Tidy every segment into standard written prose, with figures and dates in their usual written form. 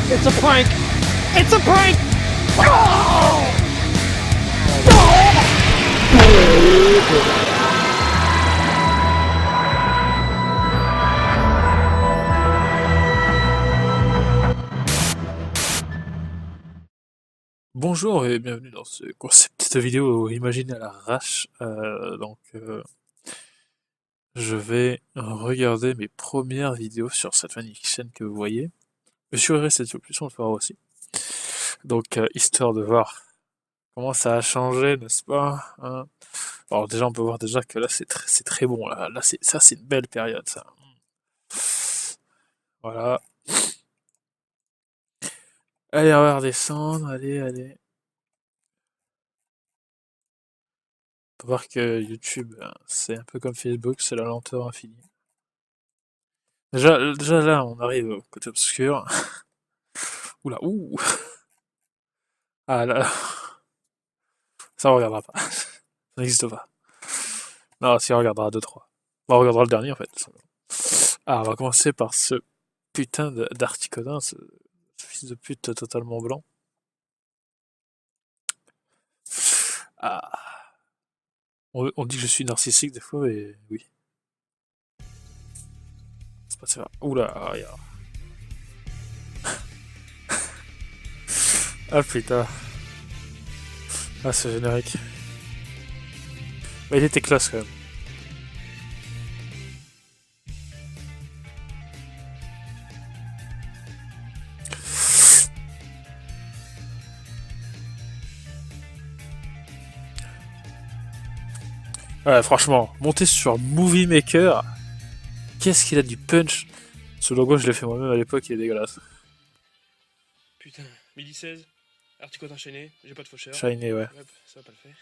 It's a prank! It's a prank! Bonjour et bienvenue dans ce concept vidéo imaginé à l'arrache. Je vais regarder mes premières vidéos sur cette magnifique chaîne que vous voyez. Je suis cette plus, on le fera aussi. Histoire de voir comment ça a changé, n'est-ce pas, hein. Alors déjà, on peut voir déjà que là, c'est très bon. Là c'est une belle période, ça. Voilà. Allez, on va redescendre. Allez. On peut voir que YouTube, c'est un peu comme Facebook, c'est la lenteur infinie. Déjà là, on arrive au côté obscur. Oula, ouh. Ah là, ça on regardera pas. Ça n'existe pas. Non, si on regardera 2-3. On regardera le dernier en fait. Ah, on va commencer par ce putain d'Articodin, ce fils de pute totalement blanc. Ah. On dit que je suis narcissique des fois, et oui. C'est pas ça. Oula, regarde. Ah putain. Ah, ce générique. Bah, il était classe quand même. Ouais, franchement, monter sur Movie Maker, qu'est-ce qu'il a du punch. Ce logo, je l'ai fait moi-même à l'époque, il est dégueulasse. Putain, 1016, Articote enchaîné, j'ai pas de faucheur. Shiny, ouais. Hop, ça va pas le faire.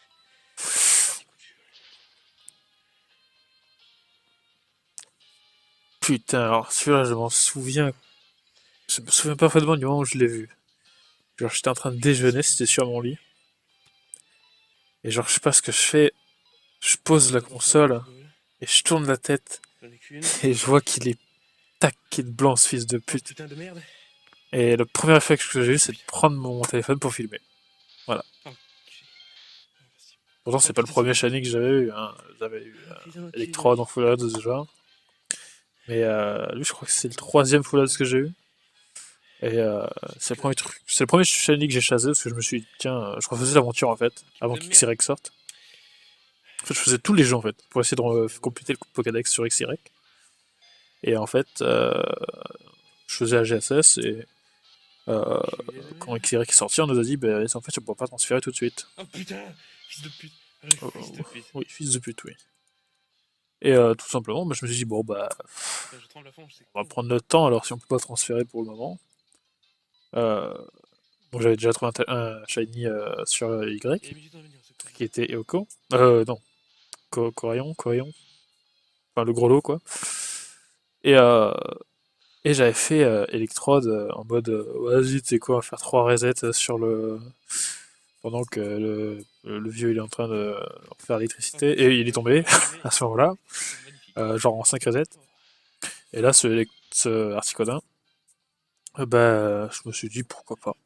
Putain, alors celui-là, je m'en souviens. Je me souviens parfaitement du moment où je l'ai vu. Genre, j'étais en train de déjeuner, c'était sur mon lit. Et genre, je sais pas ce que je fais. Je pose la console et je tourne la tête. Et je vois qu'il est taqué de blanc, ce fils de pute. Putain de merde. Et le premier réflexe que j'ai eu, c'est de prendre mon téléphone pour filmer. Voilà. Pourtant, c'est pas le premier shiny que j'avais eu, hein. J'avais eu Electrode en Full House déjà. Mais lui, je crois que c'est le troisième Full House que j'ai eu. Et c'est le premier truc. C'est le premier shiny que j'ai chassé parce que je me suis dit, tiens, je refaisais l'aventure en fait, avant qu'XY sorte. En fait, je faisais tous les jeux en fait, pour essayer de compléter le Pokédex sur XY. Et en fait, je faisais la GSS et quand XY est sorti, on nous a dit, bah, en fait, on pourra pas transférer tout de suite. Oh putain, fils de pute. Fils de pute. Oui, fils de pute, oui. Et tout simplement, bah, je me suis dit, bon, bah, on va prendre notre temps alors si on peut pas transférer pour le moment. Donc j'avais déjà trouvé un shiny sur Y, qui était Eoko. Non, Corayon. Enfin, le gros lot, quoi. Et, euh, et j'avais fait Electrode en mode, vas-y, tu sais quoi, faire 3 resets sur le. Pendant que le vieux il est en train de faire l'électricité, et il est tombé à ce moment-là, genre en 5 resets. Et là, ce Articodin, bah, je me suis dit pourquoi pas.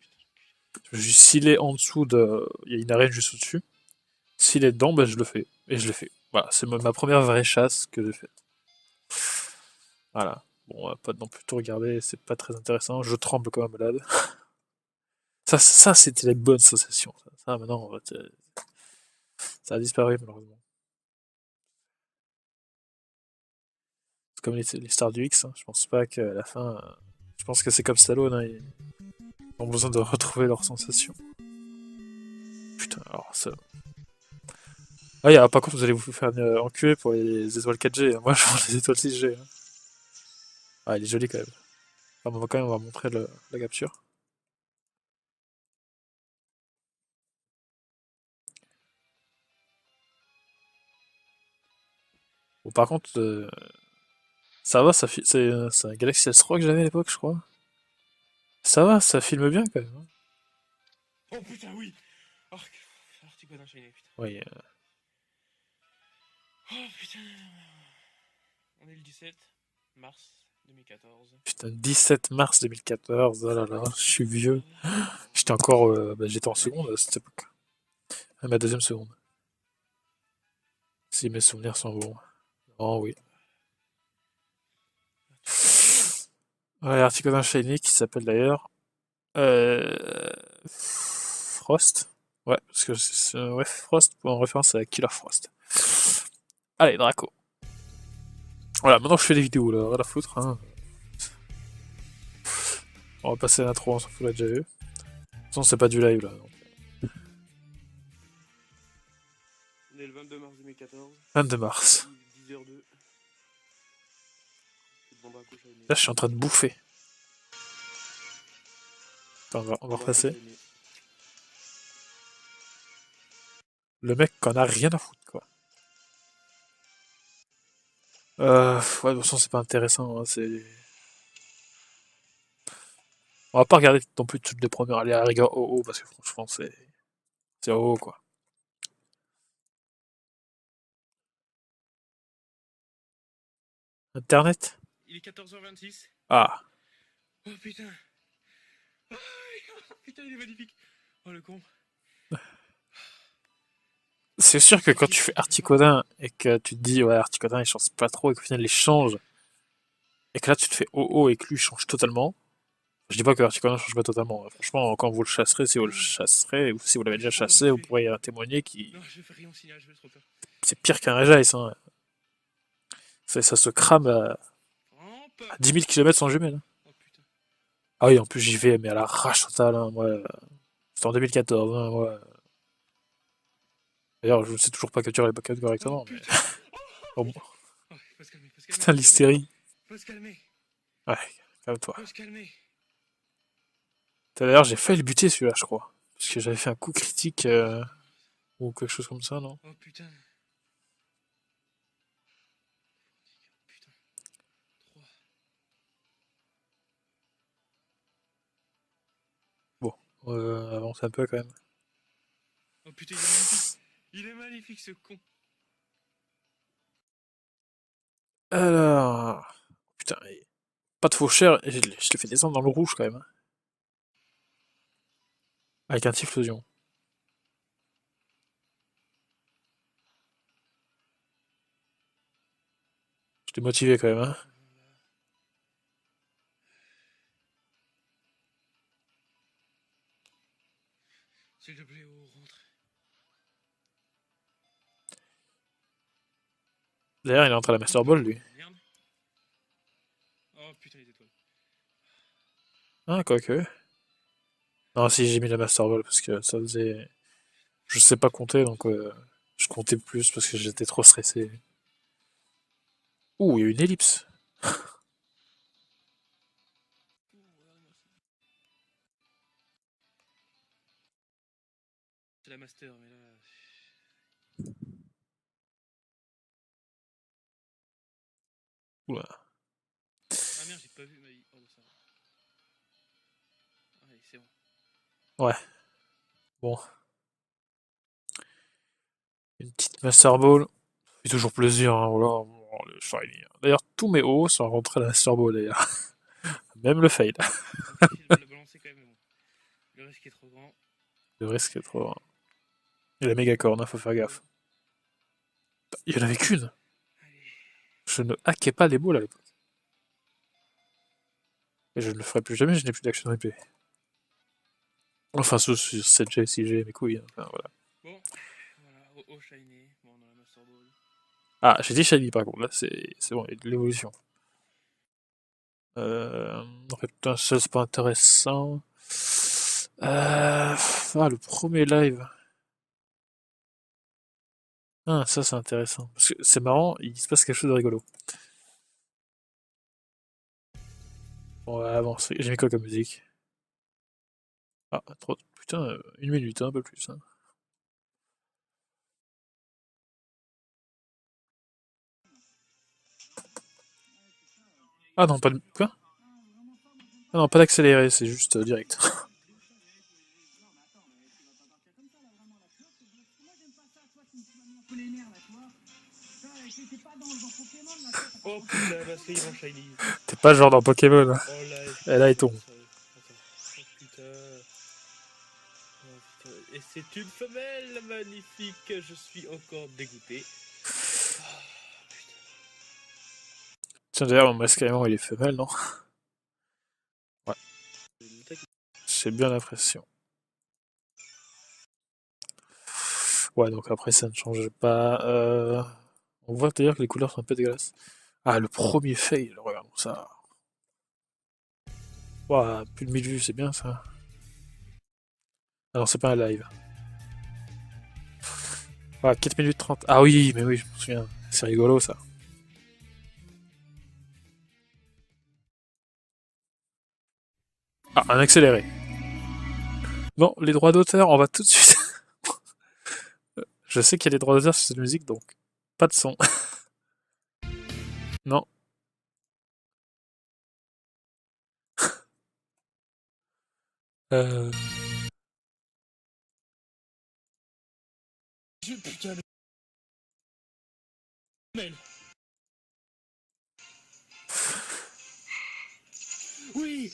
S'il est en dessous de. Il y a une arène juste au-dessus. S'il est dedans, bah, je le fais. Et je l'ai fait. Voilà, c'est ma première vraie chasse que j'ai faite. Voilà. Bon, pas non plus tout regarder, c'est pas très intéressant. Je tremble comme un malade. Ça c'était les bonnes sensations. Ça maintenant, en fait, ça a disparu malheureusement. C'est comme les stars du X. Hein. Je pense pas qu'à la fin. Je pense que c'est comme Stallone. Hein, ils ont besoin de retrouver leurs sensations. Putain, alors ça. Ah, par contre, vous allez vous faire enculer pour les étoiles 4G. Moi, je prends les étoiles 6G. Hein. Ah, il est joli quand même. Enfin, on va montrer la capture. Bon, par contre, ça va, c'est un Galaxy S3 que j'avais à l'époque, je crois. Ça va, ça filme bien quand même. Hein. Oh putain, oui. Articote enchaîné, putain. Oui. Oh putain. On est le 17 mars 2014. Putain, 17 mars 2014, oh là là, je suis vieux. J'étais encore, j'étais en seconde à cette époque. À ma deuxième seconde. Si mes souvenirs sont bons. Oh oui. Ouais, Articodin Shiny qui s'appelle d'ailleurs Frost. Ouais, parce que ouais, Frost en référence à Killer Frost. Allez, Draco. Voilà, maintenant je fais des vidéos là, rien à foutre. Hein. On va passer à l'intro, on s'en fout, on l'a déjà vu. De toute façon, c'est pas du live là. Donc. On est le 22 mars 2014. 22 mars. 10h02. Là, je suis en train de bouffer. Attends, on va repasser. Le mec qu'on a rien à foutre, quoi. Ouais, de toute façon, c'est pas intéressant. Hein, c'est... On va pas regarder non plus toutes les premières. Allez, à la rigueur, OO, parce que franchement, c'est OO, quoi. Internet? Il est 14h26. Ah. Oh putain. Oh, putain, il est magnifique. Oh le con. C'est sûr que quand tu fais Articodin et que tu te dis, ouais, Articodin il change pas trop et qu'au final il change, et que là tu te fais OO et que lui change totalement. Je dis pas que Articodin change pas totalement. Hein. Franchement, quand vous le chasserez, si vous le chasserez, ou si vous l'avez déjà chassé, vous pourrez témoigner qu'il. Non, je fais rien au signal, je vais trop peur. C'est pire qu'un Regice. Hein. Ça se crame à 10 000 km sans jumelles. Oh putain. Ah oui, en plus j'y vais, mais à la rage totale. Hein, moi, c'était en 2014. Hein, moi. D'ailleurs, je ne sais toujours pas capturer les Pokémon correctement. Oh, Mais... putain. bon. Oh, faut se calmer, faut se calmer. Putain, l'hystérie. Faut se calmer. Ouais, calme-toi. Faut se calmer. D'ailleurs, j'ai failli le buter celui-là, je crois. Parce que j'avais fait un coup critique ou quelque chose comme ça, non? Oh putain. Putain. 3. Bon, avance un peu quand même. Oh putain, il est magnifique. Il est magnifique ce con. Alors... Putain, pas de faucheur, je l'ai fait descendre dans le rouge quand même. Hein. Avec un Typhlosion. J'étais motivé quand même. Hein. S'il te plaît, oh, rentre. D'ailleurs, il est entré à la Master Ball, lui. Merde. Oh putain, les étoiles. Ah, quoique. Non, si, j'ai mis la Master Ball parce que ça faisait... Je sais pas compter, donc je comptais plus parce que j'étais trop stressé. Ouh, il y a une ellipse. C'est la master, mais là. Oula. Ah merde, j'ai pas vu ma vie. Oh, ça va. Allez, c'est bon. Ouais. Bon. Une petite Master Ball. Ça fait toujours plaisir, hein, voilà. Oh, le shiny. D'ailleurs, tous mes hauts sont rentrés à la Master Ball, d'ailleurs. Même le fail. On va essayer de le balancer quand même, mais bon. Le risque est trop grand. Le risque est trop grand. Et la méga corne, hein, faut faire gaffe. Il y en avait qu'une. Allez. Je ne hackais pas les balls à l'époque. Et je ne le ferai plus jamais, je n'ai plus d'action replay. Enfin, sauf sur 7G, 6G, mes couilles. Hein. Enfin, voilà. Bon, voilà, oh shiny. Bon, on a la master ball. Ah, j'ai dit shiny par contre, là c'est bon, il y a de l'évolution. En fait, putain, ça c'est pas intéressant. Le premier live. Ah, ça c'est intéressant. Parce que c'est marrant, il se passe quelque chose de rigolo. Bon, ouais, bon, j'ai mis quoi comme musique? Ah, trop... Putain, 1 minute, hein, un peu plus. Hein. Ah non, pas de... Quoi? Ah non, pas d'accéléré, c'est juste direct. Oh Oh putain, l'inscrit en shiny. T'es pas genre dans Pokémon. Hein. Oh là, Et là, il tombe. Oh putain. Oh putain. Et c'est une femelle magnifique. Je suis encore dégoûté. Oh, Tiens, d'ailleurs, mon Masquerement, il est femelle, non? Ouais, putain. j'ai bien l'impression. Ouais, donc après, ça ne change pas. On voit d'ailleurs que les couleurs sont un peu dégueulasses. Ah, le premier fail, regarde ça. Ouah, plus de 1000 vues, c'est bien ça. Ah non, c'est pas un live. Ah, 4 minutes 30. Ah oui, mais oui, je me souviens. C'est rigolo ça. Ah, un accéléré. Non, les droits d'auteur, on va tout de suite. Je sais qu'il y a des droits d'auteur sur cette musique, donc pas de son. Non. Euh... Putain, femelle. Oui,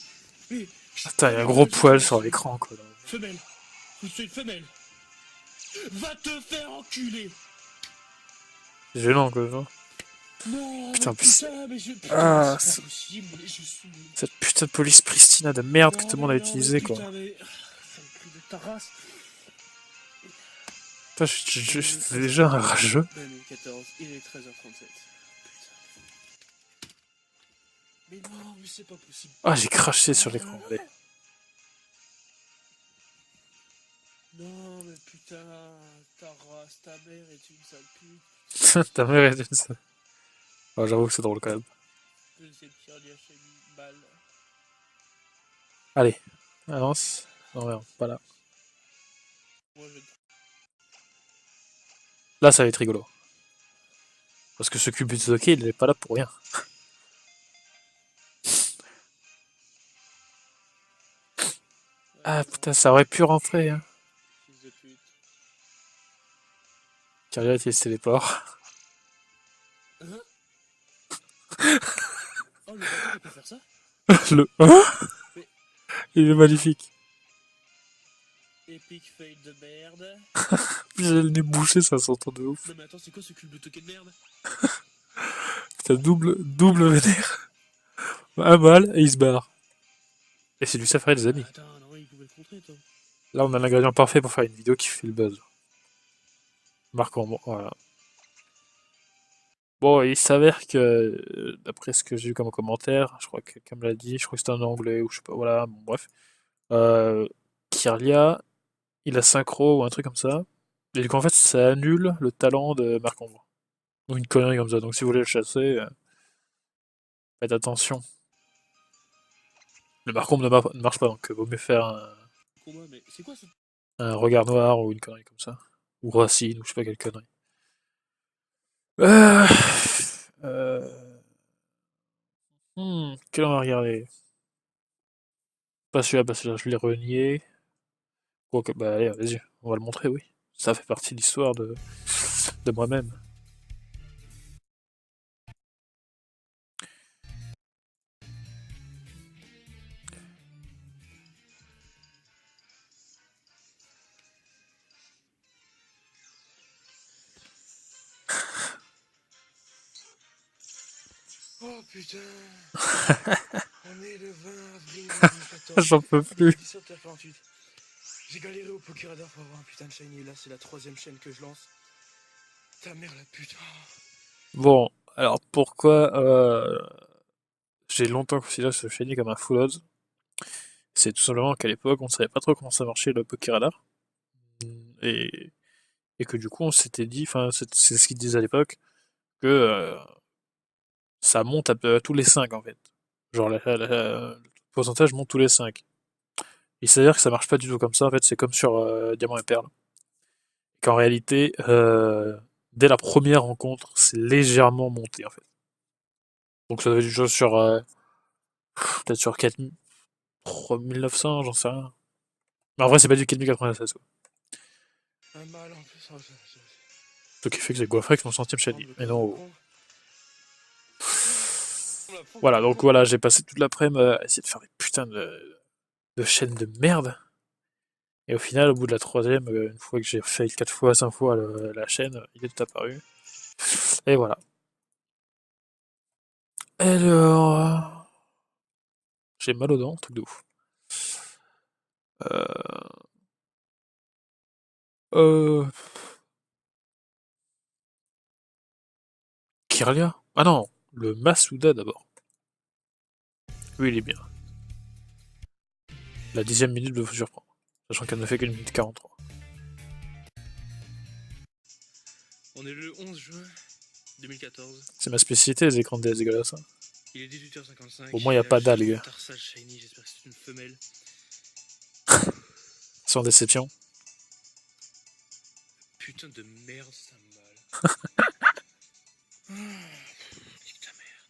oui. Attends, il y a un gros poil sur l'écran, quoi. Femelle. Je suis une femelle. Va te faire enculer. C'est gênant, quoi. Non Non, putain, mais putain, mais je... Ah, c'est pas possible, mais je suis... cette putain de police pristina de merde que Non, tout le monde a mais non, utilisé, mais quoi. putain, mais... Ça me crie de ta race. Putain, j'étais déjà un rageux. 2014, il est 13h37. Putain. Mais non, mais c'est pas possible. Ah, j'ai craché sur l'écran, allez. Non, mais putain, ta race, ta mère est une sale pute. Ta mère est une seule. Oh, j'avoue que c'est drôle quand même. Deuxième tir d'Yachemi, balle. Allez, avance. Non, merde, pas là. Moi, je... Là, ça va être rigolo. Parce que ce Kubutoke, il n'est pas là pour rien. Ah putain, ça aurait pu rentrer, hein. Fils de pute. Carrière il se téléport. Hein? Oh, le bâtard, il peut faire ça? Le. Hein Mais- Il est magnifique. Epic fail de merde. J'ai le nez bouché, ça s'entend de ouf. Non, mais attends, c'est quoi ce cul de token de merde? Putain, double vénère. Un balle et il se barre. Et c'est du safari, les amis. Attends, non, il pouvait le contrer, toi. Là, on a l'ingrédient parfait pour faire une vidéo qui fait le buzz. Marquons, bon, voilà. Bon, il s'avère que, d'après ce que j'ai vu comme commentaire, je crois que quelqu'un me l'a dit, je crois que c'était un anglais ou je sais pas, voilà, bon, bref. Kirlia, il a synchro ou un truc comme ça. Et du coup, en fait, ça annule le talent de Marc-Ombre. Ou une connerie comme ça. Donc, si vous voulez le chasser, faites attention. Le Marc-Ombre ne marche pas, donc vaut mieux faire Combat, mais c'est quoi ce... un regard noir ou une connerie comme ça. Ou Racine, ou je sais pas quelle connerie. Quel on va regarder? Pas celui-là, parce que je l'ai renié. Quoique, bah allez, vas-y, on va le montrer, oui. Ça fait partie de l'histoire de moi-même. Oh putain. On est le 20 avril 2014. J'en peux plus. 17h48. J'ai galéré au Pokéradar pour avoir un putain de shiny. Là, c'est la 3ème chaîne que je lance. Ta mère, la pute. Bon, alors pourquoi j'ai longtemps considéré ce shiny comme un full odds? C'est tout simplement qu'à l'époque, on savait pas trop comment ça marchait le Pokéradar. Et, et que du coup, on s'était dit, enfin, c'est ce qu'ils disaient à l'époque, que ça monte à tous les 5 en fait. Genre, le pourcentage monte tous les 5. Il s'avère que ça marche pas du tout comme ça, en fait, c'est comme sur Diamant et Perle. Qu'en réalité, dès la première rencontre, c'est légèrement monté en fait. Donc ça doit être du chose sur peut-être sur 3900, j'en sais rien. Mais en vrai, c'est pas du 4096 quoi. Un mal en plus. Ce qui fait que j'ai Goifrex mon centième shiny. Mais non. Voilà, donc voilà, j'ai passé toute l'après-midi à essayer de faire des putains de chaînes de merde. Et au final, au bout de la troisième, une fois que j'ai fait 4 fois, 5 fois la chaîne, il est apparu. Et voilà. Alors, j'ai mal aux dents, truc de ouf. Euh... euh... Kirlia? Ah non, le Masuda d'abord. Oui, il est bien. La 10e minute me surprend. Sachant qu'elle ne fait qu'une minute 43. On est le 11 juin 2014. C'est ma spécialité, les écrans de DS dégueulasses. Hein. Il est 18h55. Au moins, il n'y a pas d'algues. Tarsal Shiny, j'espère que c'est une femelle. Sans déception. Putain de merde, ça me mal. Nique ta mère, nique ta mère.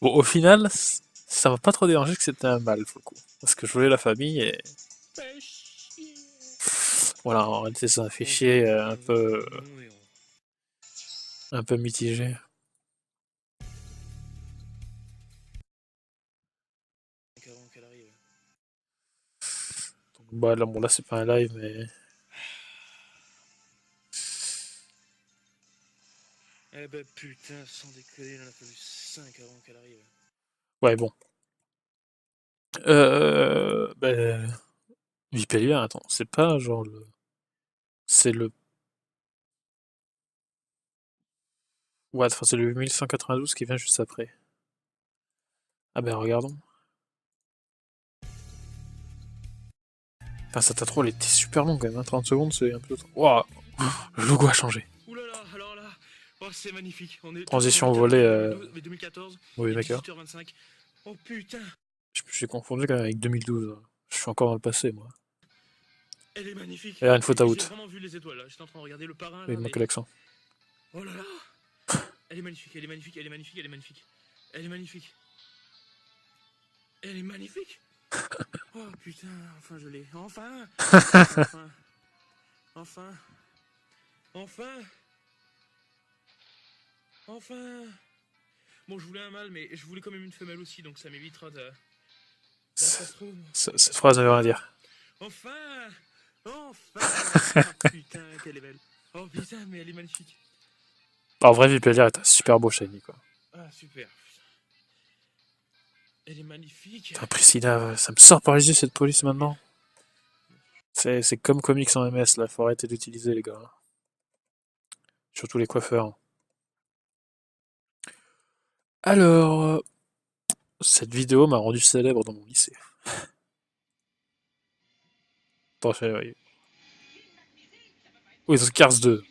Bon, au final, ça m'a pas trop dérangé que c'était un mâle, pour le coup. Parce que je voulais la famille et. Fais chier. Voilà, en réalité, c'est un fichier un peu mitigé. Avant qu'elle arrive. Donc, bah, là, bon, là, c'est pas un live, mais. Eh ben putain, sans déconner, il en a fallu 5 avant qu'elle arrive. Ouais, bon. Ben. Vipellia, attends, c'est pas genre le. C'est le. Ouais, enfin, c'est le 1192 qui vient juste après. Ah ben, regardons. Enfin, sa intro, elle était super longue quand même, hein. 30 secondes, c'est un peu trop. Waouh! Le logo a changé. Oulala, alors là, oh, c'est magnifique. On est Transition toujours volée, 2014, Movie il est Maker. 18h25. Oh putain, Je suis confondu quand même avec 2012. Hein. Je suis encore dans le passé, moi. elle est magnifique. Et là, une faute à J'ai out. vraiment vu les étoiles là. J'étais en train de regarder le parrain Il là, manque mais... l'accent. Oh là là, elle est magnifique, elle est magnifique, elle est magnifique, elle est magnifique. Elle est magnifique. Elle est magnifique. Oh putain, enfin je l'ai. Enfin. Enfin. Enfin. Enfin. Enfin. Bon, je voulais un mâle, mais je voulais quand même une femelle aussi, donc ça m'évitera de... Cette phrase ne veut rien dire. Enfin. Enfin. Oh putain, qu'elle est belle. Oh putain, mais elle est magnifique. En vrai, Vipellia est un super beau shiny, quoi. Ah, super. Elle est magnifique. Putain, Priscilla, ça me sort par les yeux cette police maintenant. C'est comme comics en MS, là. Faut arrêter d'utiliser, les gars. Surtout les coiffeurs. Alors, cette vidéo m'a rendu célèbre dans mon lycée. Attention, oui. Oui, c'est Cars 2.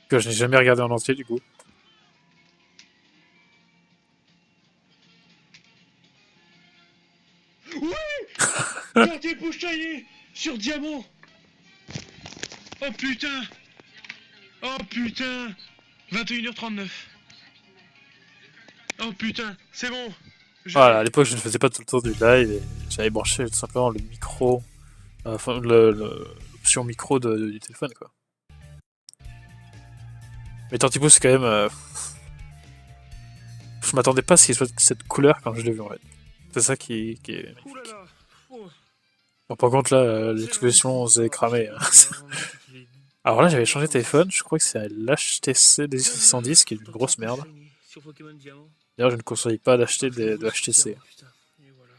Que je n'ai jamais regardé en entier, du coup. Quartier Pouchaillé sur Diamant. Oh putain. Oh putain. 21h39. Oh putain, c'est bon. Voilà, à l'époque, je ne faisais pas tout le tour du live et j'avais branché tout simplement le micro, enfin, l'option micro du téléphone, quoi. Mais Tortipou, c'est quand même. Je m'attendais pas à ce qu'il soit de cette couleur quand je l'ai vu, en fait. C'est ça qui est magnifique. Ouh là là. Oh. Bon, par contre, là, l'explosion s'est cramée. Hein. Alors là, j'avais changé de téléphone, je crois que c'est l'HTC D610 qui est une grosse merde. Sur Pokémon Diamant. D'ailleurs, je ne conseille pas d'acheter de HTC. Putain, et voilà.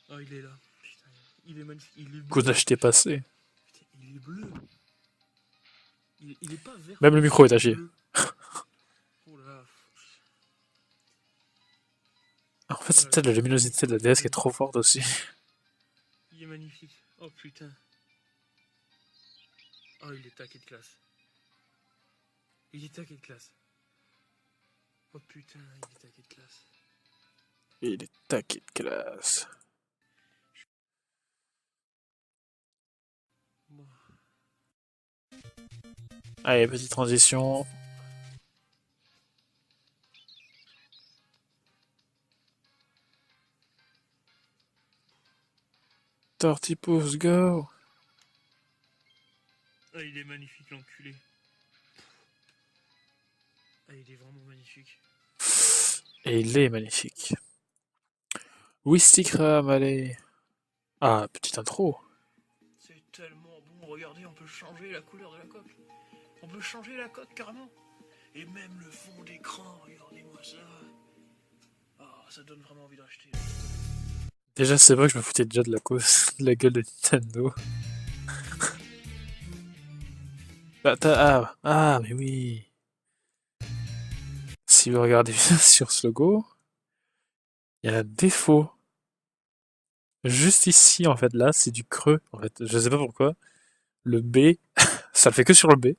Oh, il est là. Putain, il est magnifique. Il est Coup bleu. d'acheter passé. Putain, il est bleu. Il est pas vert. Même le micro est à chier. Oh là là. En fait, c'est peut-être la luminosité de la DS qui est trop forte aussi. Il est magnifique. Oh putain. Oh, il est taqué de classe. Il est taqué de classe. Oh putain, il est taqué de classe. Il est taqué de classe. Bon. Allez, petite transition. Tortipous, go! Ah, il est magnifique, l'enculé. Ah, il est vraiment magnifique. Et il est magnifique. Wistikram, allez. Ah, petite intro. C'est tellement bon, regardez, on peut changer la couleur de la coque. On peut changer la coque carrément. Et même le fond d'écran, regardez-moi ça. Ah, ça donne vraiment envie d'acheter. Déjà, c'est vrai que je me foutais déjà de la gueule de Nintendo. Mais oui. Si vous regardez bien sur ce logo, il y a un défaut. Juste ici, en fait, là, c'est du creux. En fait, je sais pas pourquoi. Le B, ça le fait que sur le B.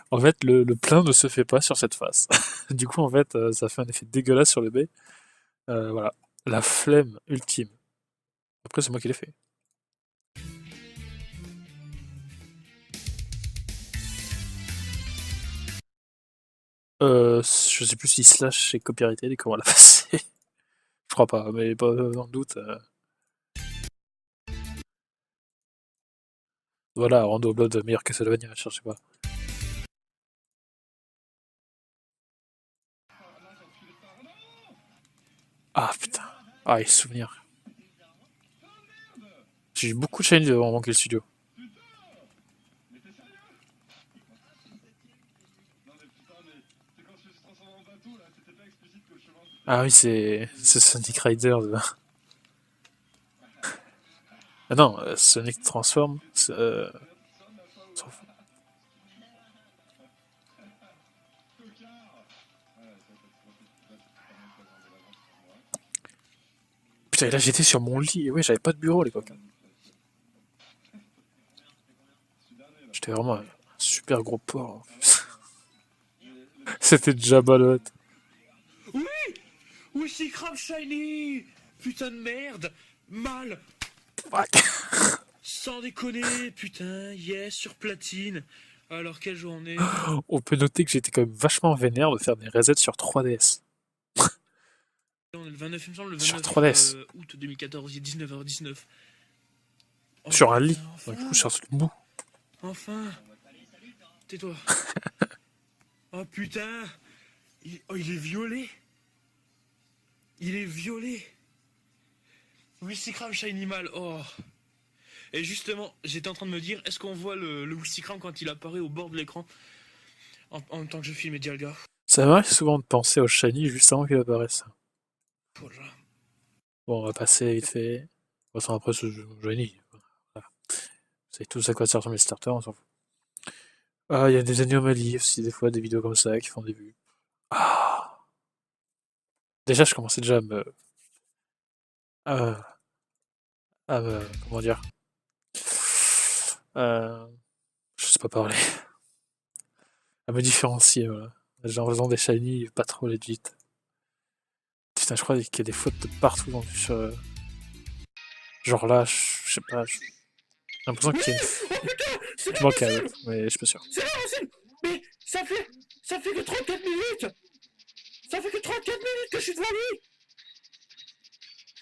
En fait, le plein ne se fait pas sur cette face. Du coup, en fait, ça fait un effet dégueulasse sur le B. Voilà. La flemme ultime. Après, c'est moi qui l'ai fait. Je sais plus si slash est copyrighté et comment la passer. Je crois pas, mais pas dans le doute. Voilà, Rando Blood meilleur que Castlevania, je sais pas. Ah putain. Ah, les souvenirs. J'ai eu beaucoup de challenges devant manquer le studio. Ah oui, c'est Sonic Rider. Ah non, Sonic Transform. Putain, et là j'étais sur mon lit. Et ouais, j'avais pas de bureau à l'époque. J'étais vraiment un super gros porc en plus. C'était Jabba le Hutt. Oui, oui, c'est Crab Shiny. Putain de merde. Mal. Fuck. Sans déconner, putain, yes, sur platine. Alors quelle journée. On peut noter que j'étais quand même vachement vénère de faire des resets sur 3DS. On est le 29, il me semble, le Sur 29 3DS. août 2014, il est 19h19. Oh Sur un putain, lit. Donc, du enfin. coup, sur un truc mou. Enfin. Tais-toi. Oh putain. Oh, il est violet. Il est violet. Wistikram Shiny Mal. Oh. Et justement, j'étais en train de me dire, est-ce qu'on voit le Wistikram quand il apparaît au bord de l'écran en même temps que je filme Dialga. Ça m'arrive souvent de penser au shiny juste avant qu'il apparaisse. Voilà. Bon, on va passer vite fait. De toute façon, après, ce shiny. Voilà. Vous savez tous à quoi ça ressemble les starters, on s'en fout. Ah, il y a des anomalies aussi, des fois, des vidéos comme ça qui font des vues. Ah. Déjà, je commençais déjà à me, comment dire, euh, je sais pas parler, à me différencier, voilà. Genre en faisant des shiny pas trop legit. Putain, je crois qu'il y a des fautes de partout sur, genre là, je sais pas, j'ai l'impression qu'il y a une Oh putain, c'est il pas manque un possible. F, mais je suis pas sûr. C'est pas possible. Mais ça fait que 34 minutes. Ça fait que 34 minutes que je suis devant lui.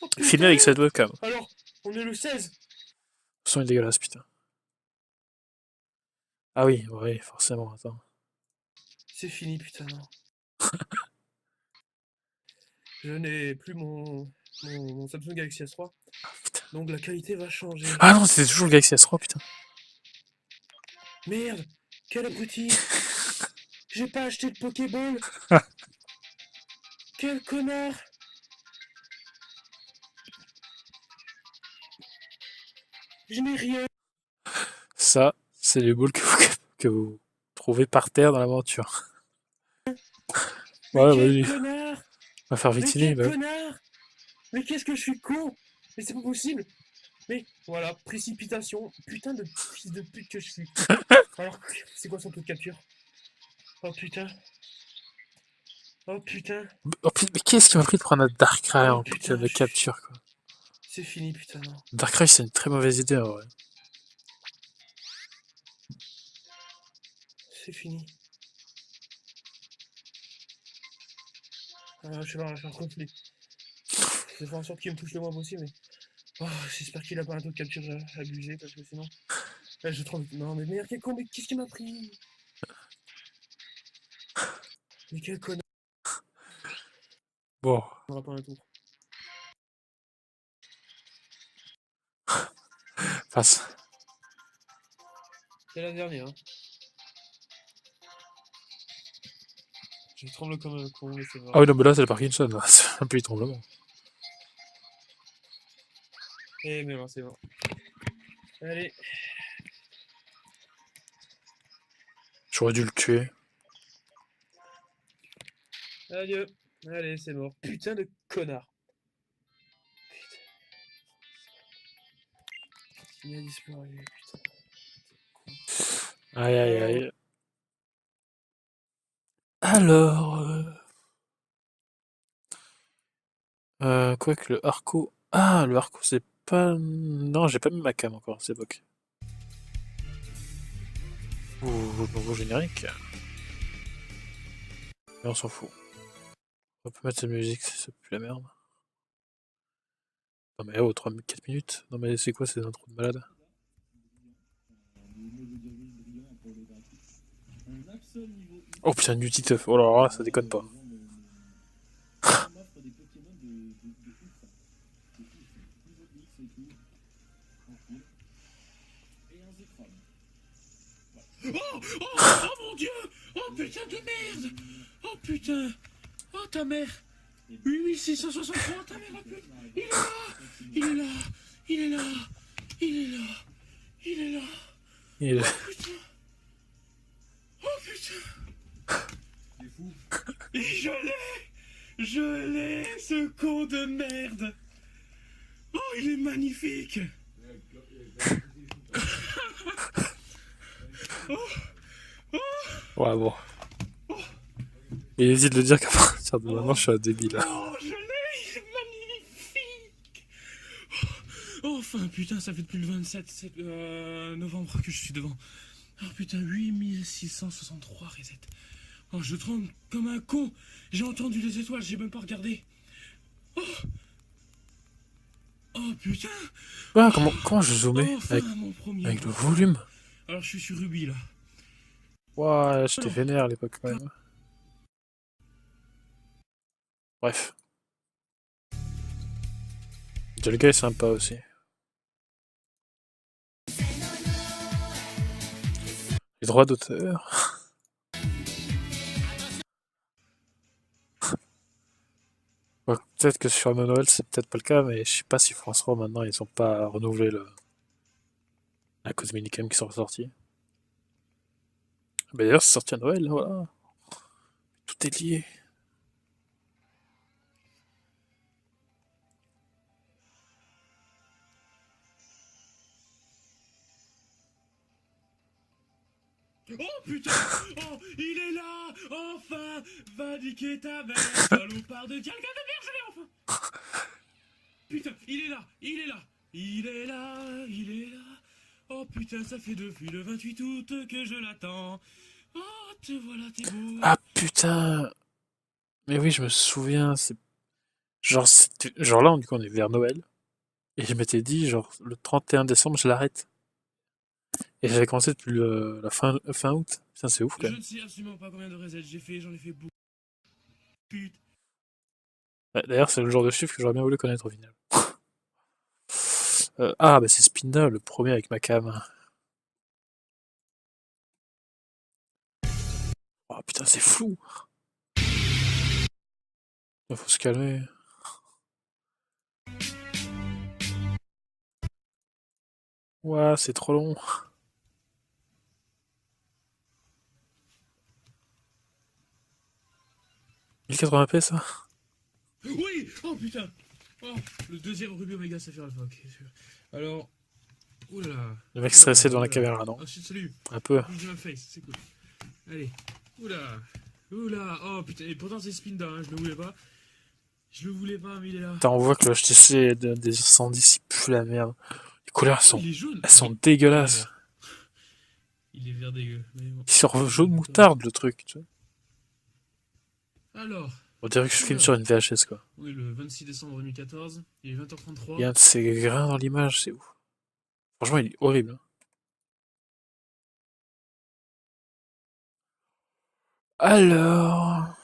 Oh Filmé avec putain. cette webcam. Alors, on est le 16. Le son est dégueulasse, putain. Ah oui, oui, forcément, attends. C'est fini, putain, non. Je n'ai plus mon Samsung Galaxy S3. Putain. Donc la qualité va changer. Ah non, c'était toujours le Galaxy S3, putain. Merde. Quel abruti. J'ai pas acheté de Pokéball. Quel connard. Je n'ai rien. Ça, c'est les boules que vous trouvez par terre dans l'aventure. Mais Ouais, quel vas-y, connard. on va faire Mais vitiner, quel bah. connard. Mais qu'est-ce que je suis con. Mais c'est pas possible. Mais voilà, précipitation. Putain de fils de pute que je suis. Alors, c'est quoi son taux de capture? Oh putain. Oh putain. Oh, putain, mais qu'est-ce qui m'a pris de prendre un Darkrai Oh en putain. de capture, quoi. C'est fini, putain, non. Darkrai, c'est une très mauvaise idée, en vrai. C'est fini. Je sais pas, je suis en conflit. Je vais faire en sorte qu'il me touche le moins possible, mais. Oh, j'espère qu'il a pas un taux de capture abusé, parce que sinon. Là, je trouve. Non, mais merde, quel con, mais qu'est-ce qui m'a pris? Mais quel connard. Bon, On va prendre un tour. passe. C'est la dernière. Hein. Je tremble comme un con, mais c'est mort. Ah oui, non, mais là, c'est le Parkinson, là. C'est un peu du tremblement. Eh, mais non, c'est mort. Allez. J'aurais dû le tuer. Adieu. Allez, c'est mort. Putain de connard. Putain. Il a disparu, putain. Aïe, aïe, aïe. Alors... quoi que le Harco... Ah, le Harco, c'est pas... Non, j'ai pas mis ma cam encore à cette époque. Ouh, nouveau générique. Mais on s'en fout. On peut mettre cette musique, c'est plus la merde. Non mais oh, 4 minutes. Non mais c'est quoi ces intros de malade? Oh putain, du Titeuf. Oh là là, ça déconne pas. Oh, oh mon dieu! Oh putain de merde! Oh putain! Oh ta mère! 8663, ta mère la pute! Il est là! Il est là! Il est là! Il est là! Il est là! Il... Oh putain! Oh putain! Et je l'ai! Je l'ai, ce con de merde! Oh, il est magnifique! Ouais, bon. Il hésite de le dire qu'à partir de maintenant, je suis un débile. Oh, je l'ai! Il est magnifique! Oh, enfin, putain, ça fait depuis le 27 novembre que je suis devant. Oh putain, 8663 reset. Oh, je tremble comme un con. J'ai entendu les étoiles, j'ai même pas regardé. Oh, oh putain. Ah, comment je zoomais Enfin, avec, mon premier. avec le volume? Alors, je suis sur Ruby là. Ouais, j'étais vénère à l'époque quand même. Bref. Le gars est sympa aussi. Les droits d'auteur. Ouais, peut-être que sur le Noël, c'est peut-être pas le cas, mais je sais pas si France 3 maintenant ils ont pas renouvelé la cause minicam qui sont ressortis. Mais d'ailleurs, c'est sorti à Noël, voilà. Tout est lié. Oh putain. Oh, il est là. Enfin. Va niquer ta mère. Salopard de diable de merde, je l'ai enfin. Putain, il est là. Il est là. Il est là. Il est là. Oh putain, ça fait depuis le 28 août que je l'attends. Oh, te voilà, t'es beau. Ah putain! Mais oui, je me souviens, genre là, du coup, on est vers Noël. Et je m'étais dit, genre, le 31 décembre, je l'arrête. Et j'avais commencé depuis la fin août. Putain, c'est ouf quand Je même. ne sais absolument pas combien de resets j'ai fait, j'en ai fait beaucoup. Putain. Ouais, d'ailleurs, c'est le genre de chiffre que j'aurais bien voulu connaître au final. Ah, bah c'est Spinda, le premier avec ma cam. Oh putain, c'est flou! Il faut se calmer. Ouah, c'est trop long. 1080p ça? Oui. Oh putain. Oh, le deuxième Ruby Omega Sapphire Alpha, ok, sûr. Alors, oulala. Le mec stressé devant la caméra, non? Ensuite, salut. Un peu. Bouge ma face, c'est cool. Allez. Oula. Oula. Oh putain, et pourtant c'est Spinda, hein, je le voulais pas. Je le voulais pas, mais il est là. Putain, on voit que le HTC des incendies, il pue la merde. Les couleurs Oh, il est jaune. elles sont dégueulasses. Il est vert dégueu. Mais bon. Il sort jaune moutarde le truc, tu vois. Alors. On dirait que je filme sur une VHS quoi. On est le 26 décembre 2014. Il est 20h33. Il y a un de ces grains dans l'image, c'est ouf. Franchement, il est horrible. Alors.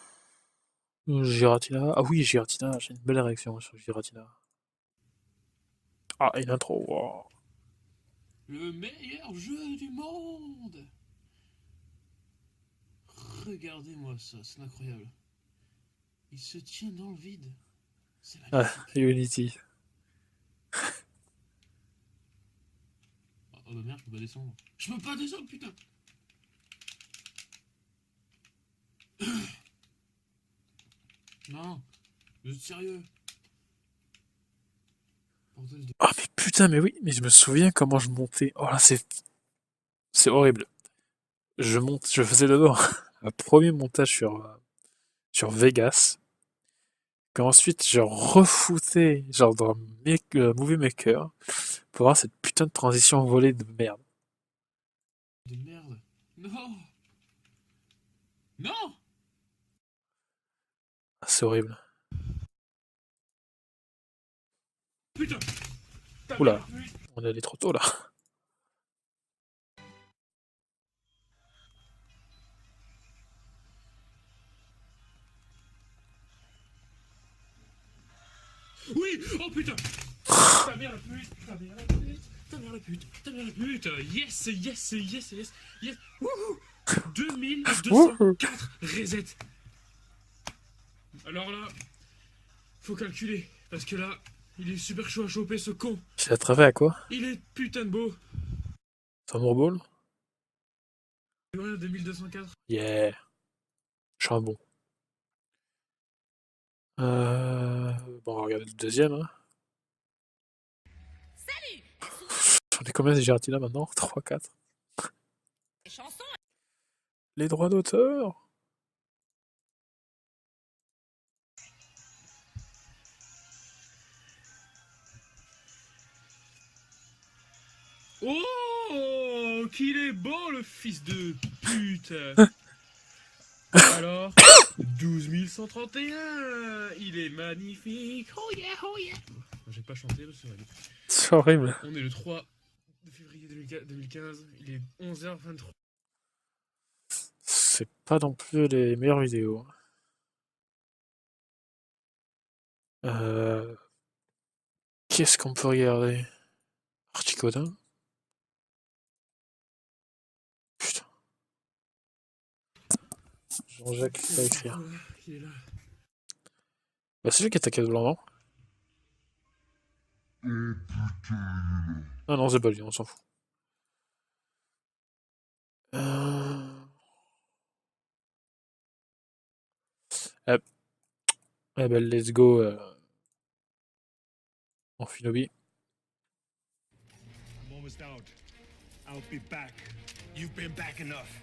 Giratina. Ah oui, Giratina, j'ai une belle réaction sur Giratina. Ah, une intro. Wow. Le meilleur jeu du monde. Regardez-moi ça, c'est incroyable. Il se tient dans le vide. C'est Ah, magnifique. Unity. Oh bah merde, je peux pas descendre. Je peux pas descendre, putain. Non, vous êtes sérieux? Bordel de... Ah, mais putain, mais oui, mais je me souviens comment je montais. Oh là, c'est horrible. Je faisais d'abord un premier montage sur Vegas, qu'ensuite je refoutais, genre dans Movie Maker, pour avoir cette putain de transition volée de merde. de merde. Non. Non. Ah, c'est horrible. Putain. Ta Oula, mère, putain. on est allé trop tôt là. Oui. Oh putain. Ta mère la pute. Ta mère la pute. Ta mère la pute. Ta mère la pute. Yes, yes, yes, yes, yes. Wouhou. 2204 reset. Alors là, faut calculer. Parce que là, il est super chaud à choper ce con. J'ai attrapé à quoi? Il est putain de beau. Summer Ball? Ouais, 2204. Yeah. Je suis un bon. Bon, on va regarder le deuxième. Hein. J'en ai combien de Giratina maintenant? 3, 4. Les droits d'auteur? Oh, qu'il est beau le fils de pute. Alors, 12 131. Il est magnifique. Oh yeah, oh yeah. J'ai pas chanté, parce que C'est horrible. on est le 3 février 2015. Il est 11h23. C'est pas non plus les meilleures vidéos. Qu'est-ce qu'on peut regarder? Articodin? Putain. Jean-Jacques va écrire. Il est là. Bah, c'est lui qui attaque le blanc, non? Ah non, c'est pas lui, on s'en fout. Eh, eh ben, let's go en Finobi. I'm almost out. I'll be back. You've been back enough.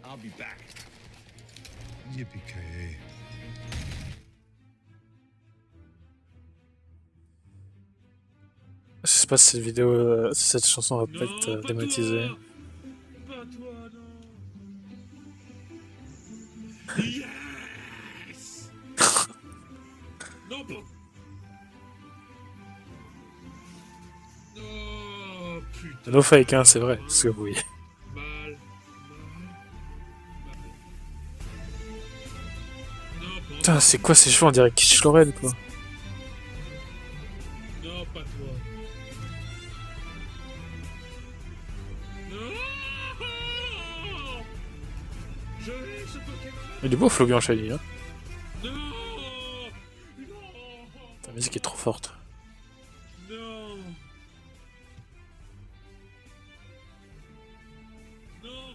I'll be back. Yippee-ki-yay. Je sais pas si cette vidéo, si cette chanson va pas être pas démonétisée. toi. Pas toi, non. Yes. Non, pas. Oh, putain. No fake, hein, c'est vrai, parce que oui. Mal. Non, pas. Putain, c'est quoi ces cheveux? On dirait Kitsch Lorraine, quoi. Non, pas toi. Non. Je vais ce Pokémon. Il est beau, Flobian Shiny, hein. Non. Non. La musique est trop forte. Non. Non.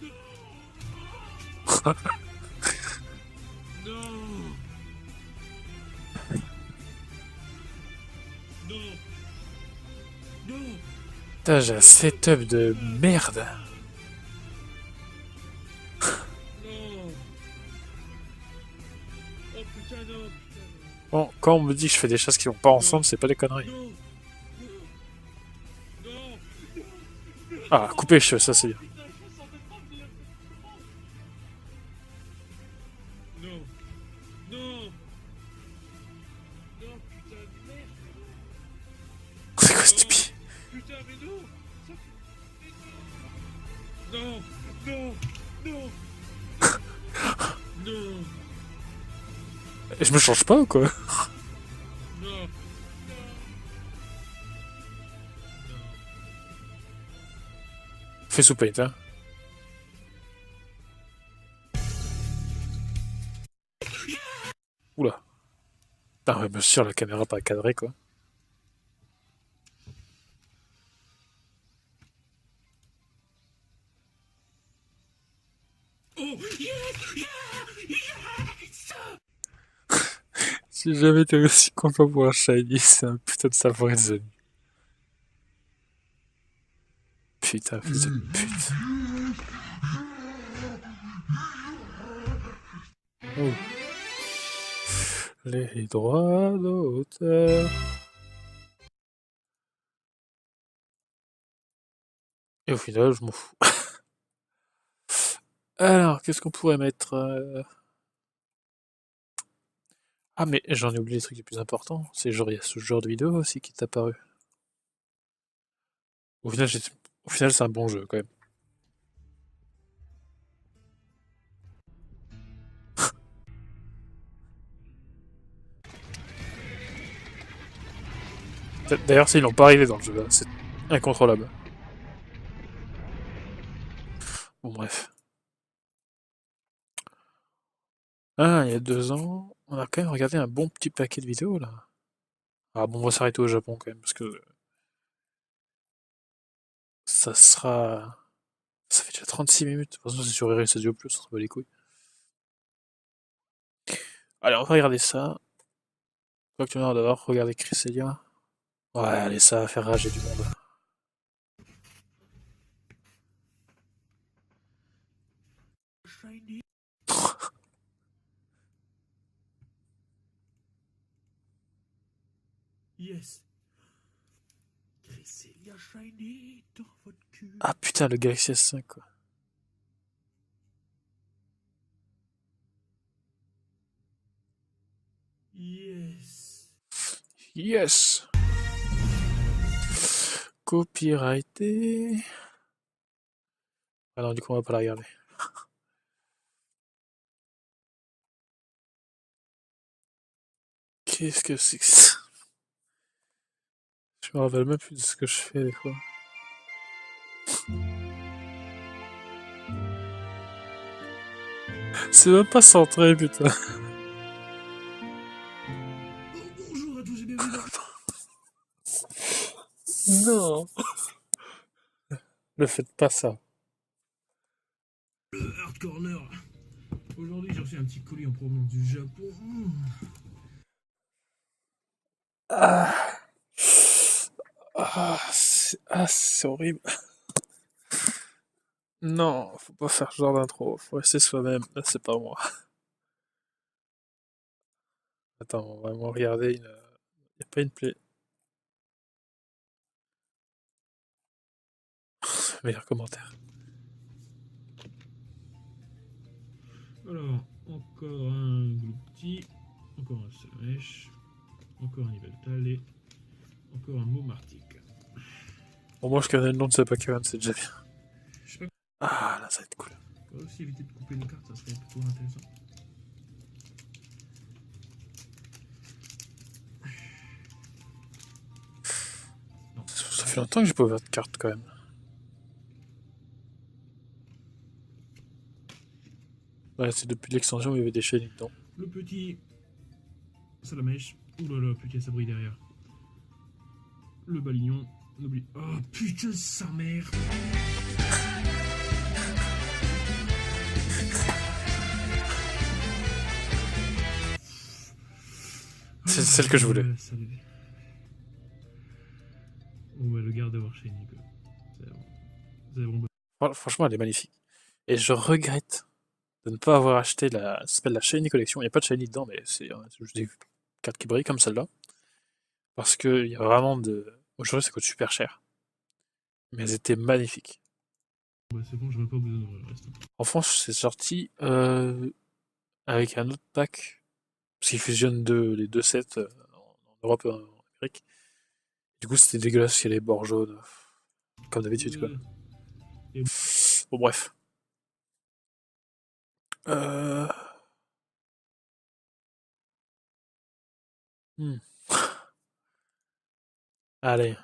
Non. Non. Non. Non. Non. Putain, j'ai un setup de merde. Non. Oh putain, non. Bon, quand on me dit que je fais des choses qui vont pas ensemble, c'est pas des conneries. Non. Non. Ah, couper les cheveux, ça c'est bien. Putain, je me sentais pas bien. Non. Non. Non, putain de merde. C'est quoi ce tipi? Putain, mais non. Non. Non. Non. Non. Je me change pas ou quoi? Non. Fais sous paint, hein. Oula. Ah ouais, bien sûr, la caméra pas cadrée, quoi. Oh, yes, yes. J'ai jamais été aussi content pour un shiny, c'est un putain de savoir zone. Putain, fils de pute. Oh. Les droits d'auteur. Et au final, je m'en fous. Alors, qu'est-ce qu'on pourrait mettre Ah, mais j'en ai oublié les trucs les plus importants. C'est genre, il y a ce genre de vidéo aussi qui est apparu. Au final, au final, c'est un bon jeu quand même. D'ailleurs, s'ils l'ont pas arrivé dans le jeu, là, c'est incontrôlable. Bon, bref. Ah, il y a 2 ans, on a quand même regardé un bon petit paquet de vidéos là. Ah bon, on va s'arrêter au Japon quand même, parce que ça sera. Ça fait déjà 36 minutes. De toute façon, c'est sur RS Audio Plus, on se bat les couilles. Allez, on va regarder ça. Je crois que tu viens d'avoir regardé Cresselia. Ouais, allez, ça va faire rager du monde. Shiny. Yes. Cresselia Shiny dans votre cul. Ah putain, le Galaxy S5 quoi. Yes. Yes! Copyrighté. Ah non, du coup, on va pas la regarder. Qu'est-ce que c'est que ça? Je me rappelle même plus de ce que je fais des fois. C'est même pas centré, putain. Bonjour à tous et bienvenue dans Non! Ne faites pas ça. le Hard Corner. Aujourd'hui, j'ai reçu un petit colis en provenance du Japon. Ah, c'est horrible. Non, faut pas faire ce genre d'intro. Faut rester soi-même. Là, c'est pas moi. Attends, on va vraiment regarder une. Y a pas une play. Meilleur commentaire. Alors, encore un Gloopty, encore un Salamèche, encore un Yveltal et encore un Momartic. Bon, moi, je connais le nom de ce Pokémon, c'est déjà bien. Je sais pas, Ah, là, ça va être cool. on va aussi éviter de couper nos cartes, ça serait plutôt intéressant. Ça fait longtemps que j'ai pas ouvert de carte quand même. Ouais, c'est depuis l'extension où il y avait des chaînes dedans. Le petit Salamèche, oulala, plus qu'il y a Sabri derrière. Le Balignon, n'oublie. Oh putain, sa mère! C'est celle que je voulais. On va le garder d'avoir chez Nico. C'est bon. Franchement, elle est magnifique. Et je regrette de ne pas avoir acheté la. Ça s'appelle la Shiny Collection. Il n'y a pas de Shiny dedans, mais c'est juste des cartes qui brillent comme celle-là. Parce qu'il y a vraiment de. Aujourd'hui, ça coûte super cher. Mais elles étaient magnifiques. Bah, c'est bon, j'aurais pas besoin d'ouvrir le reste. En France, c'est sorti avec un autre pack. Parce qu'ils fusionnent les deux sets en Europe et en Amérique. Du coup, c'était dégueulasse, il y a les bords jaunes. Comme d'habitude, quoi. Bon, bref. Hmm. Allez.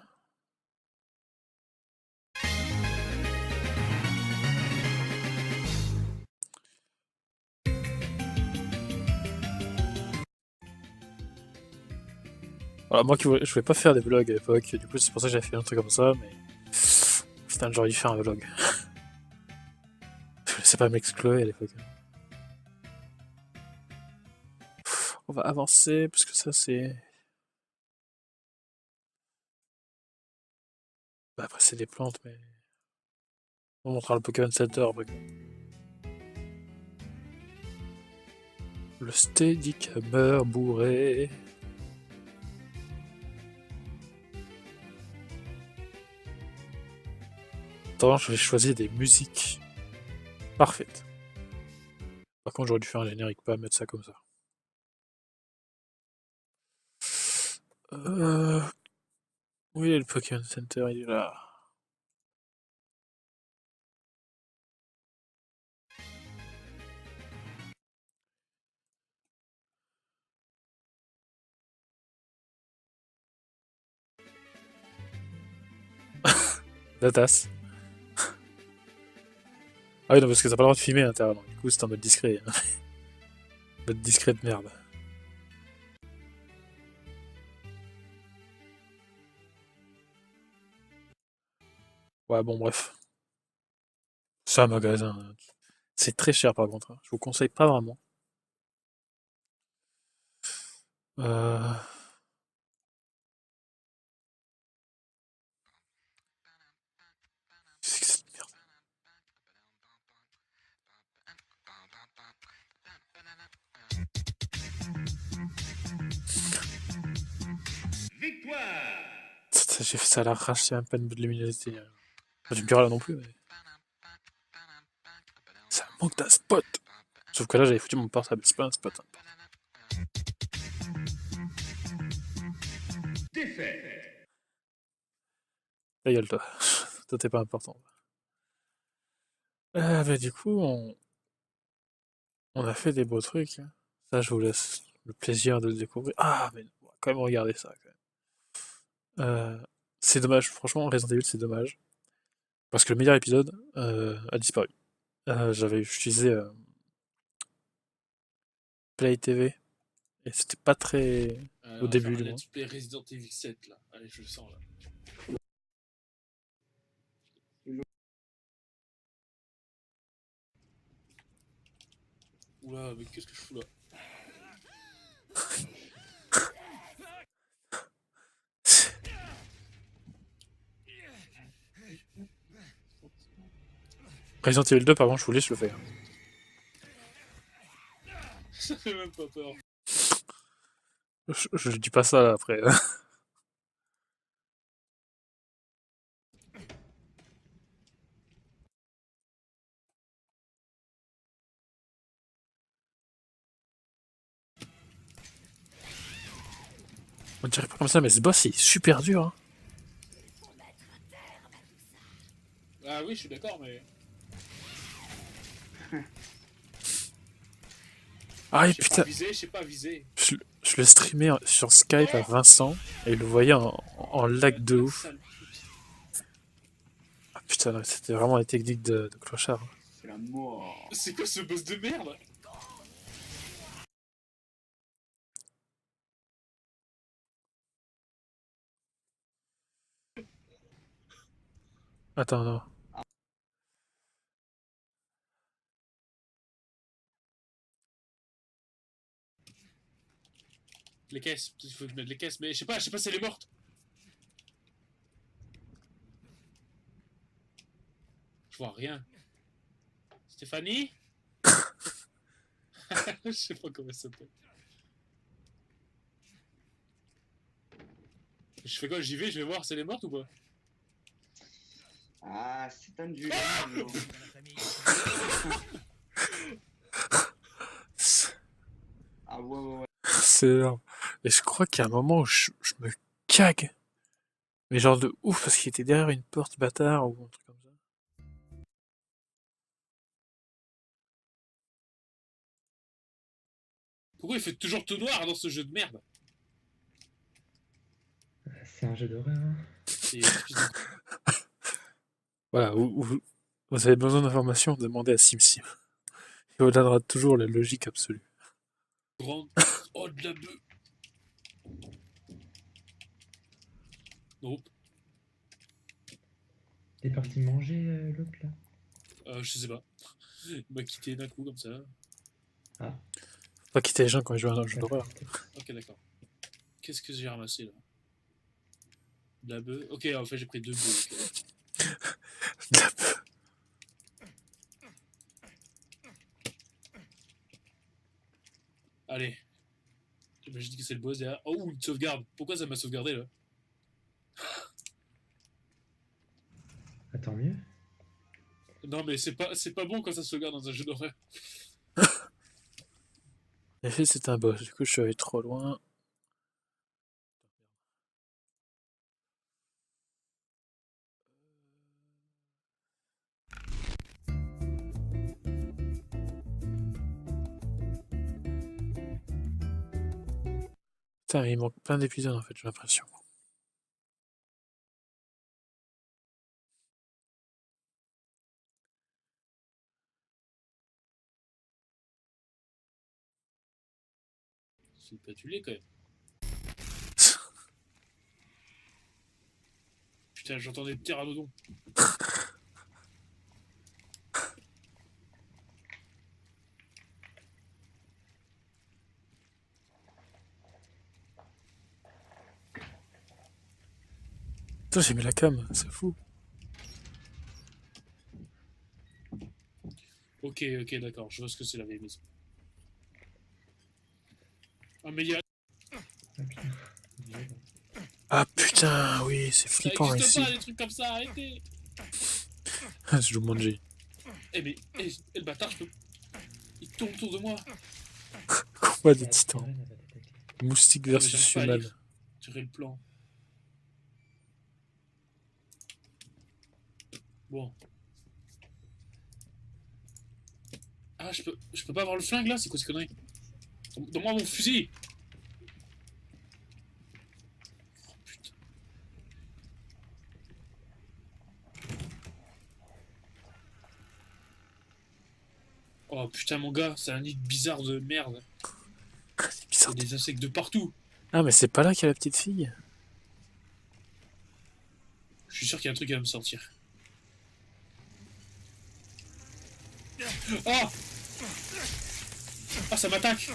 Alors, moi, je voulais pas faire des vlogs à l'époque, du coup, c'est pour ça que j'avais fait un truc comme ça, mais. Putain, j'aurais dû faire un vlog. Je sais pas m'exclure à l'époque. On va avancer, parce que ça, c'est. Bah, après, c'est des plantes, mais. On montrera le Pokémon Center après. Le Steadicammer bourré. Attends, je vais choisir des musiques parfaites. Par contre, j'aurais dû faire un générique, pas mettre ça comme ça. Oui, le Pokémon Center, il est là. La tasse. Ah oui, non, parce que t'as pas le droit de filmer à l'intérieur, donc du coup, c'est en mode discret. Hein. Mode discret de merde. Ouais, bon, bref. C'est un magasin. C'est très cher, par contre. Hein. Je vous conseille pas vraiment. Euh... C'est que cette merde. Victoire! J'ai fait ça à l'arrache, c'est même pas une de luminosité. Enfin, tu me diras là non plus, mais. Ça manque d'un spot. Sauf que là, j'avais foutu mon portable. C'est pas un spot. Hein. Défaite! Ta gueule, toi. Toi, t'es pas important. Bah, du coup, on a fait des beaux trucs. Hein. Ça, je vous laisse le plaisir de le découvrir. Ah, mais on va quand même regarder ça. Quand même. C'est dommage, franchement, Resident Evil, c'est dommage. Parce que le meilleur épisode a disparu. J'avais utilisé Play TV et c'était pas très. Au On va début, faire un du moins. let's play Resident Evil 7 là. Allez, je le sens là. Oula, mais qu'est-ce que je fous là? Resident Evil 2, par contre, je vous laisse le faire. Ça fait même pas peur. Je dis pas ça là, après. On dirait pas comme ça, mais ce boss il est super dur. Hein. Ah oui, je suis d'accord, mais. Ah Je sais putain, pas viser, je sais pas viser. je le streamais sur Skype à Vincent et il le voyait en lag de ouf. Sale. Ah putain, non, c'était vraiment les techniques de clochard. Hein. C'est la mort. C'est quoi ce boss de merde? Attends, non. Les caisses, il faut mettre les caisses, mais je sais pas si elle est morte. Je vois rien. Stéphanie? Je sais pas comment ça s'appelle. Je fais quoi? J'y vais, je vais voir si elle est morte ou pas? Ah, c'est tendu. Là, ah ouais, ouais, ouais. C'est énorme. Et je crois qu'il y a un moment où je me cague. Mais genre de ouf, parce qu'il était derrière une porte bâtard ou un truc comme ça. Pourquoi il fait toujours tout noir dans ce jeu de merde? C'est un jeu d'horreur. Hein. C'est une espèce de... Voilà, vous avez besoin d'informations, demandez à SimSim. Il vous donnera toujours la logique absolue. grande... Oh, de la bœuf. Non, T'es parti manger l'autre là? je sais pas. Il m'a quitté d'un coup comme ça. Ah, Faut pas quitter les gens quand ils jouent à un jeu pas d'horreur. triste. Ok, d'accord. Qu'est-ce que j'ai ramassé là? De la bœuf. Ok, en fait j'ai pris 2 bœufs. Allez. J'imagine que c'est le boss derrière. Oh, une sauvegarde. Pourquoi ça m'a sauvegardé là? Ah, tant mieux. Non mais c'est pas bon quand ça sauvegarde dans un jeu d'horreur. En effet, c'est un boss. Du coup, je suis allé trop loin. Putain, il manque plein d'épisodes en fait, j'ai l'impression. C'est pas du lait quand même. Putain, j'entendais pteranodon. Putain, j'ai mis la cam, c'est fou. Ok, d'accord, je vois ce que c'est la vieille maison. Ah mais il y a... Ah putain. Violent. Ah putain, oui, c'est Ça flippant existe ici. pas des trucs comme ça, arrêtez! Je joue Manji. Eh mais, le bâtard, je peux... Il tourne autour de moi. Combat des La titans. sirène, elle va t'attaquer. Moustique Ah, mais versus j'arrive pas à humain. lire. Tirer le plan. Bon. Ah, je peux pas avoir le flingue là? C'est quoi ces conneries? Donne-moi mon fusil! Oh putain. Oh putain, mon gars, c'est un nid bizarre de merde. C'est Il y bizarre. a des insectes de partout. Ah, mais c'est pas là qu'il y a la petite fille. Je suis sûr qu'il y a un truc qui va me sortir. Oh! Ah, ça m'attaque!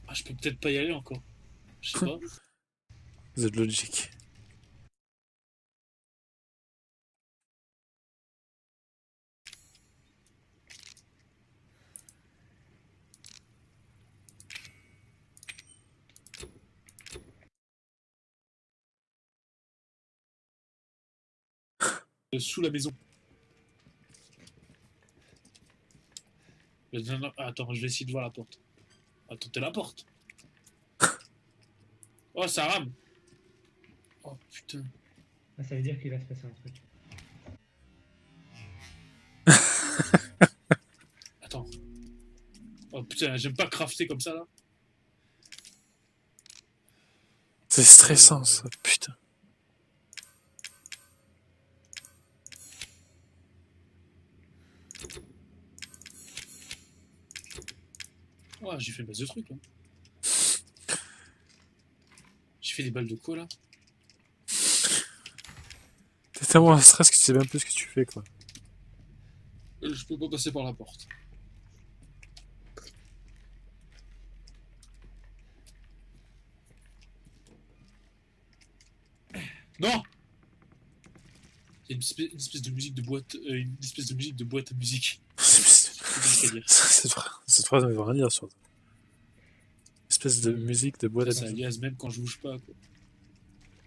Ah, je peux peut-être pas y aller encore. Je sais pas. The Logic. Sous la maison. Non, attends, je vais essayer de voir la porte. Attends, t'es la porte. Oh, ça rame. Oh putain. Ah, ça veut dire qu'il va se passer un truc. Attends. Oh putain, j'aime pas crafter comme ça là. C'est stressant ça, putain. Oh, j'ai fait une base de trucs là. J'ai fait des balles de quoi là? T'es tellement en stress que tu sais même plus ce que tu fais quoi. Je peux pas passer par la porte. Non! Il y a une espèce de musique de boîte. Une espèce de musique de boîte à musique. C'est compliqué à dire. Cette phrase ne veut rien dire sur espèce de musique de boîte à Ça musique. agace même quand je bouge pas quoi.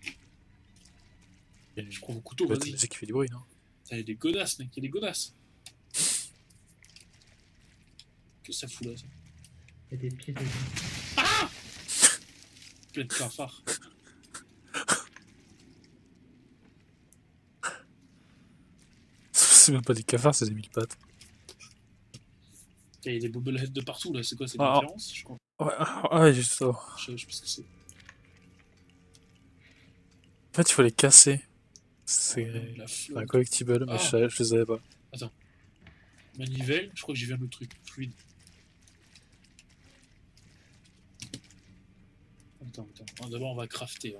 Il y a une Je prends mon couteau, boîte à vas-y. musique qui fait du bruit, non? Il y a des godasses, mec, il y a des godasses. Qu'est-ce que ça fout là, ça? Il y a des pieds dedans. Plein de cafards. C'est même pas des cafards, c'est des mille pattes. Il y a des bobbleheads de partout là, c'est quoi, c'est des Ah. références? Je crois. Ouais, justement. Je sais pas ce que c'est. En fait, il faut les casser. C'est La un flotte. collectible, mais Ah. je les avais pas. Manivelle, je crois que j'ai vu un autre truc. Fluide. Attends. Ah, d'abord, on va crafter.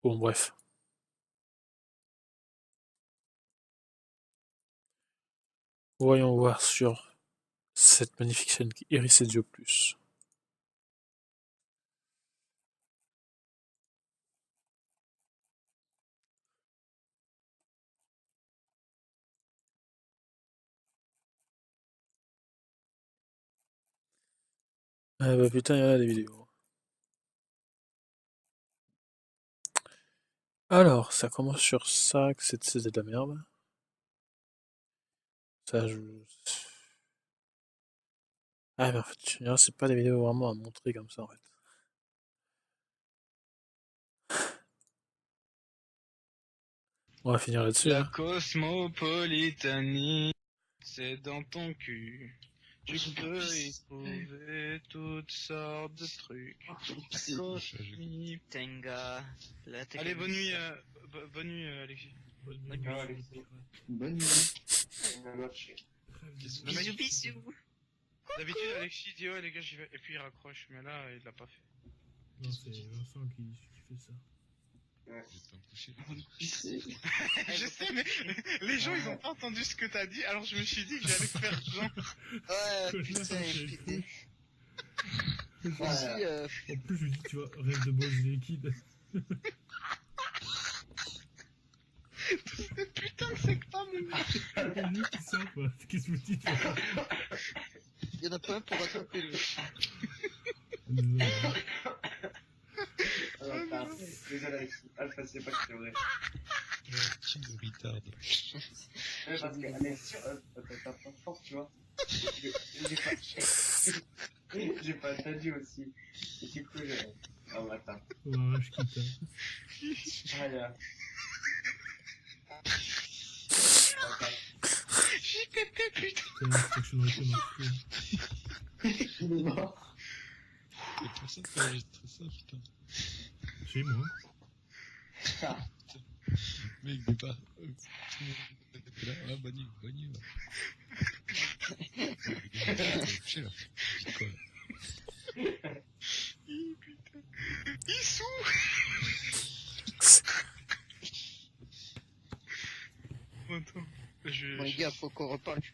Bon, bref. Voyons voir sur cette magnifique chaîne Iris et Dio Plus. Ah bah putain, il y en a des vidéos. Alors, ça commence sur ça, que c'est de la merde. Ça, Ah, mais en fait, c'est pas des vidéos vraiment à montrer comme ça, en fait. On va finir là-dessus, La hein. cosmopolitanie, c'est dans ton cul. Tu peux y trouver toutes sortes de trucs. Tenga. Allez, bonne nuit, Alexis. Bonne nuit. Bisous, bisous. D'habitude, Alexis dit ouais, les gars, j'y vais. Et puis il raccroche, mais là, il l'a pas fait. Non, c'est Vincent qui fait ça. Je sais, mais les gens, ils ont pas entendu ce que t'as dit, alors je me suis dit que j'allais faire genre. Ouais, Connard, putain, c'est putain. Voilà. En plus, je lui dis, tu vois, rêve de boss liquide. Putain, c'est que pas mon gars. C'est lui qui sort, quoi. Qu'est-ce que je vous dis, tu vois. Il y en a pas un pour rattraper le. Désolé Alexis. Alpha, c'est pas que c'est vrai. Ouais, parce que Alexis, t'as pas fort, tu vois. J'ai pas entendu aussi. Et du coup, oh, attends. Ouais, je quitte. Voilà. J'ai pété, putain. Putain, Action Replay marche plus. Il est mort. C'est pour ça que t'as enregistré ça, putain. Chez moi. Mec, il est pas. Tout le monde était là. Ah, bonne nuit. Couché là. C'est quoi là? Putain. Il souffre. Attends. Bon, les gars, faut qu'on reparle du.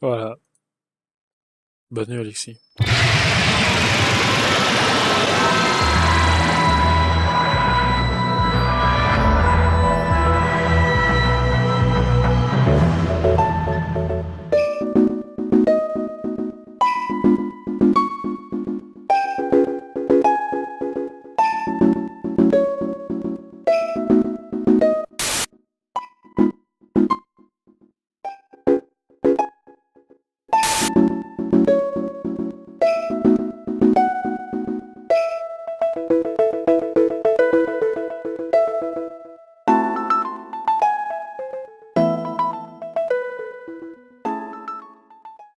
Voilà. Bonne nuit, Alexis.